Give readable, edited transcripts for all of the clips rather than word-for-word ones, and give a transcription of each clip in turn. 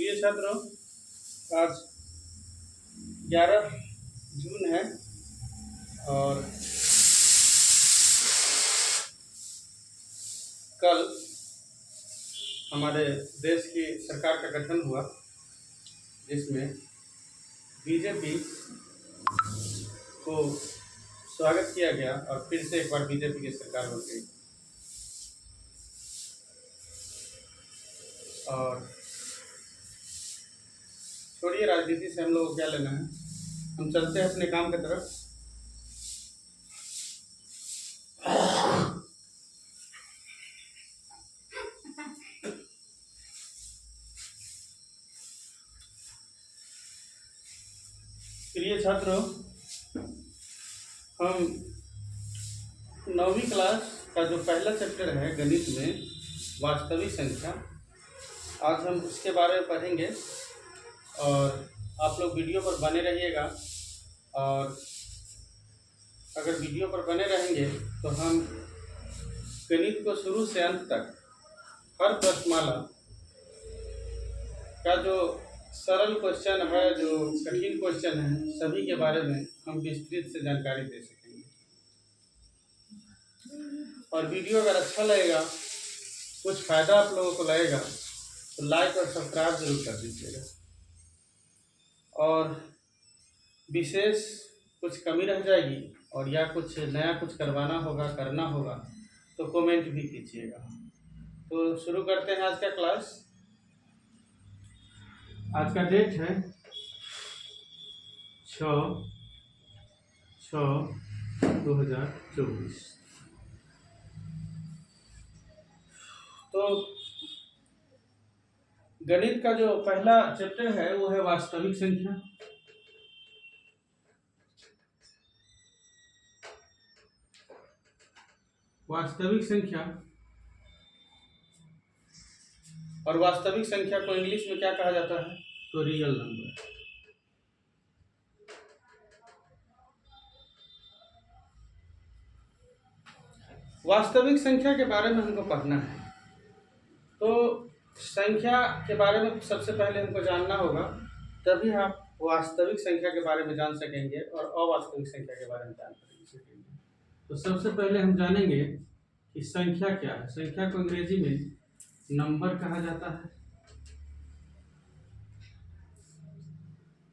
प्रिय छात्रों, आज 11 जून है और कल हमारे देश की सरकार का गठन हुआ, जिसमें बीजेपी को स्वागत किया गया और फिर से एक बार बीजेपी की सरकार बन गई। और छोड़िए राजनीति से हम लोग को क्या लेना है, हम चलते हैं अपने काम की तरफ। प्रिय छात्रों, हम 9वीं क्लास का जो पहला चैप्टर है गणित में वास्तविक संख्या, आज हम उसके बारे में पढ़ेंगे और आप लोग वीडियो पर बने रहिएगा। और अगर वीडियो पर बने रहेंगे तो हम गणित को शुरू से अंत तक हर प्रश्नमाला का जो सरल क्वेश्चन है, जो कठिन क्वेश्चन है, सभी के बारे में हम विस्तृत से जानकारी दे सकेंगे। और वीडियो अगर अच्छा लगेगा, कुछ फ़ायदा आप लोगों को लगेगा तो लाइक और सब्सक्राइब जरूर कर दीजिएगा। और विशेष कुछ कमी रह जाएगी और या कुछ नया कुछ करवाना होगा, करना होगा तो कमेंट भी कीजिएगा। तो शुरू करते हैं आज का क्लास। आज का डेट है 6/6/2024। तो गणित का जो पहला चैप्टर है वो है वास्तविक संख्या। वास्तविक संख्या, और वास्तविक संख्या को इंग्लिश में क्या कहा जाता है? तो रियल नंबर। वास्तविक संख्या के बारे में हमको पढ़ना है। तो संख्या के बारे में सबसे पहले हमको जानना होगा, तभी आप वास्तविक संख्या के बारे में जान सकेंगे और अवास्तविक संख्या के बारे में जान सकेंगे। तो सबसे पहले हम जानेंगे कि संख्या क्या है। संख्या को अंग्रेजी में नंबर कहा जाता है।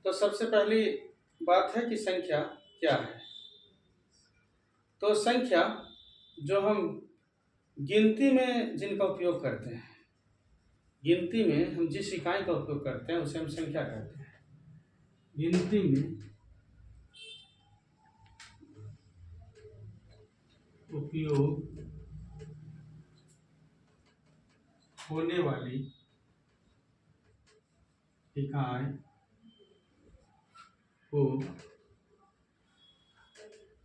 तो सबसे पहली बात है कि संख्या क्या है। तो संख्या जो हम गिनती में जिनका उपयोग करते हैं, गिनती में हम जिस इकाई का उपयोग करते हैं उसे हम संख्या कहते हैं। गिनती में उपयोग होने वाली इकाई को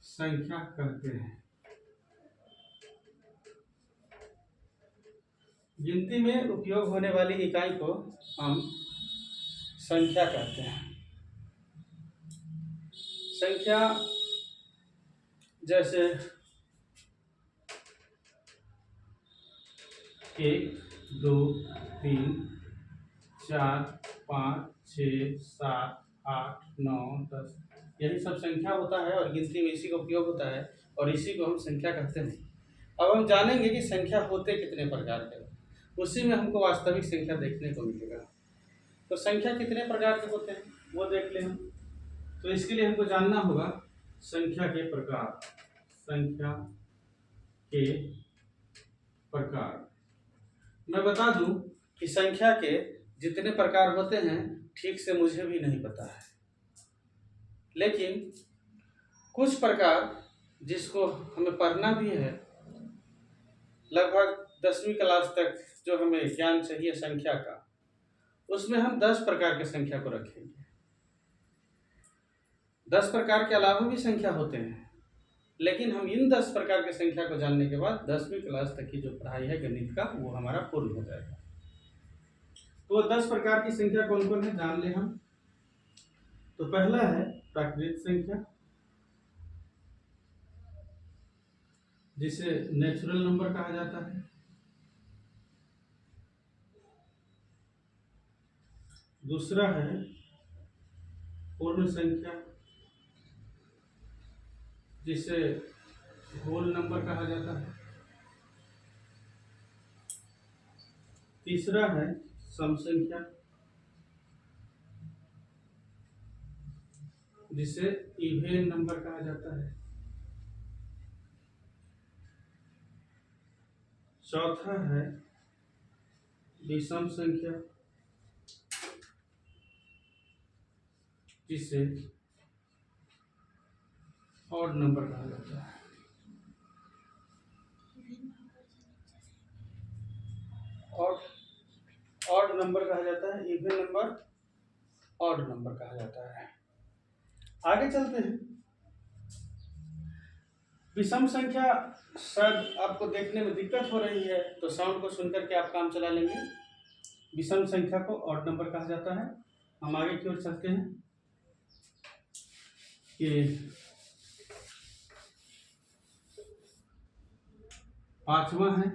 संख्या कहते हैं। गिनती में उपयोग होने वाली इकाई को हम संख्या कहते हैं। संख्या जैसे 1, 2, 3, 4, 5, 6, 7, 8, 9, 10, यही सब संख्या होता है और गिनती में इसी का उपयोग होता है और इसी को हम संख्या कहते हैं। अब हम जानेंगे कि संख्या होते कितने प्रकार के, उसी में हमको वास्तविक संख्या देखने को मिलेगा। तो संख्या कितने प्रकार के होते हैं वो देख लें हम। तो इसके लिए हमको जानना होगा संख्या के प्रकार। संख्या के प्रकार, मैं बता दूं कि संख्या के जितने प्रकार होते हैं ठीक से मुझे भी नहीं पता है, लेकिन कुछ प्रकार जिसको हमें पढ़ना भी है, लगभग 10वीं क्लास तक जो हमें ज्ञान चाहिए संख्या का, उसमें हम 10 प्रकार के संख्या को रखेंगे। 10 प्रकार के अलावा भी संख्या होते हैं, लेकिन हम इन 10 प्रकार के संख्या को जानने के बाद 10वीं क्लास तक की जो पढ़ाई है गणित का, वो हमारा पूर्ण हो जाएगा। तो 10 प्रकार की संख्या कौन कौन है जान ले हम। तो पहला है प्राकृत संख्या, जिसे नेचुरल नंबर कहा जाता है। दूसरा है पूर्ण संख्या, जिसे होल नंबर कहा जाता है। तीसरा है सम संख्या, जिसे इवेन नंबर कहा जाता है। चौथा है विषम संख्या, जिसे ऑड नंबर कहा जाता है। ऑड नंबर कहा जाता है, इवन नंबर ऑड नंबर कहा जाता है। आगे चलते हैं। विषम संख्या शायद आपको देखने में दिक्कत हो रही है, तो साउंड को सुनकर के आप काम चला लेंगे। विषम संख्या को ऑड नंबर कहा जाता है। हम आगे की ओर चलते हैं कि पांचवा है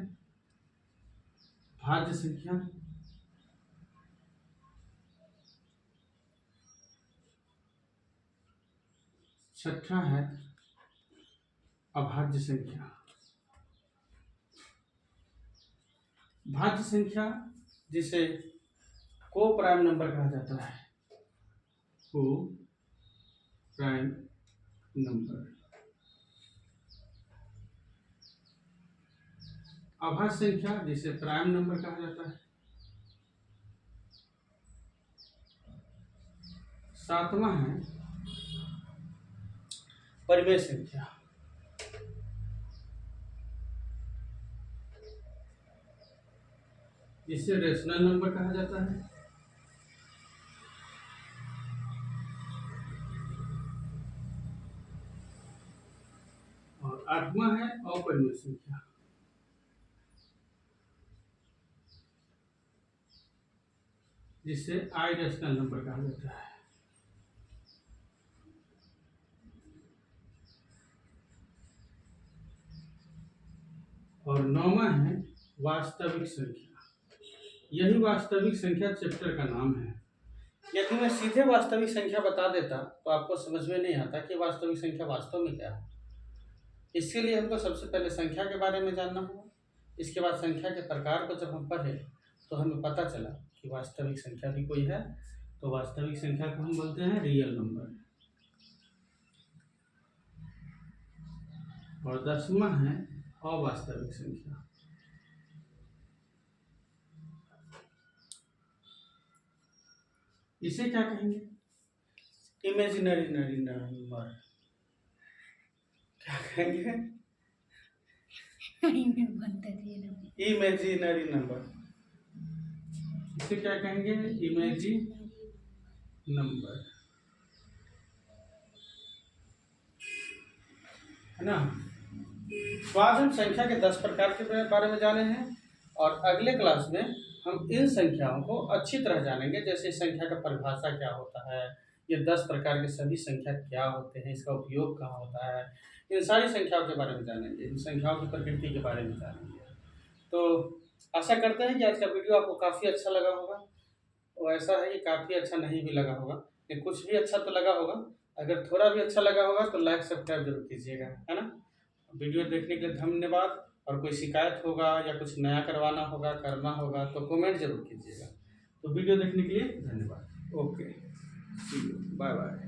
भाज्य संख्या, छठा है अभाज्य संख्या। भाज्य संख्या जिसे को प्राइम नंबर कहा जाता है, को प्राइम नंबर। अभाज्य संख्या जिसे प्राइम नंबर कहा जाता है। सातवां है परिमेय संख्या, जिसे रेशनल नंबर कहा जाता है। और आठवां है अपरिमेय संख्या, जिसे आइरेशनल नंबर कहा जाता है। और नौवां है वास्तविक संख्या। यही वास्तविक संख्या चैप्टर का नाम है। यदि मैं सीधे वास्तविक संख्या बता देता तो आपको समझ में नहीं आता कि वास्तविक संख्या वास्तव में क्या है। इसके लिए हमको सबसे पहले संख्या के बारे में जानना होगा। इसके बाद संख्या के प्रकार को जब हम पढ़े तो हमें पता चला कि वास्तविक संख्या भी कोई है, तो वास्तविक संख्या को हम बोलते हैं रियल नंबर। और 10वां है अवास्तविक संख्या। इसे क्या कहेंगे? Imaginary number. क्या कहेंगे? Imaginary number. इसे क्या कहेंगे? इमेजी नंबर, है ना। तो आज हम संख्या के 10 प्रकार के बारे में जाने हैं और अगले क्लास में हम इन संख्याओं को अच्छी तरह जानेंगे। जैसे संख्या का परिभाषा क्या होता है, ये 10 प्रकार के सभी संख्या क्या होते हैं, इसका उपयोग कहाँ होता है, इन सारी संख्याओं के बारे में जानेंगे, इन संख्याओं की प्रकृति के बारे में जानेंगे। तो आशा करते हैं कि आज का वीडियो आपको काफ़ी अच्छा लगा होगा। और ऐसा है कि काफ़ी अच्छा नहीं भी लगा होगा, लेकिन कुछ भी अच्छा तो लगा होगा। अगर थोड़ा भी अच्छा लगा होगा तो लाइक सब्सक्राइब जरूर कीजिएगा, है ना। वीडियो देखने के लिए धन्यवाद। और कोई शिकायत होगा या कुछ नया करवाना होगा, करना होगा तो कमेंट जरूर कीजिएगा। तो वीडियो देखने के लिए धन्यवाद। Okay, see you, bye bye.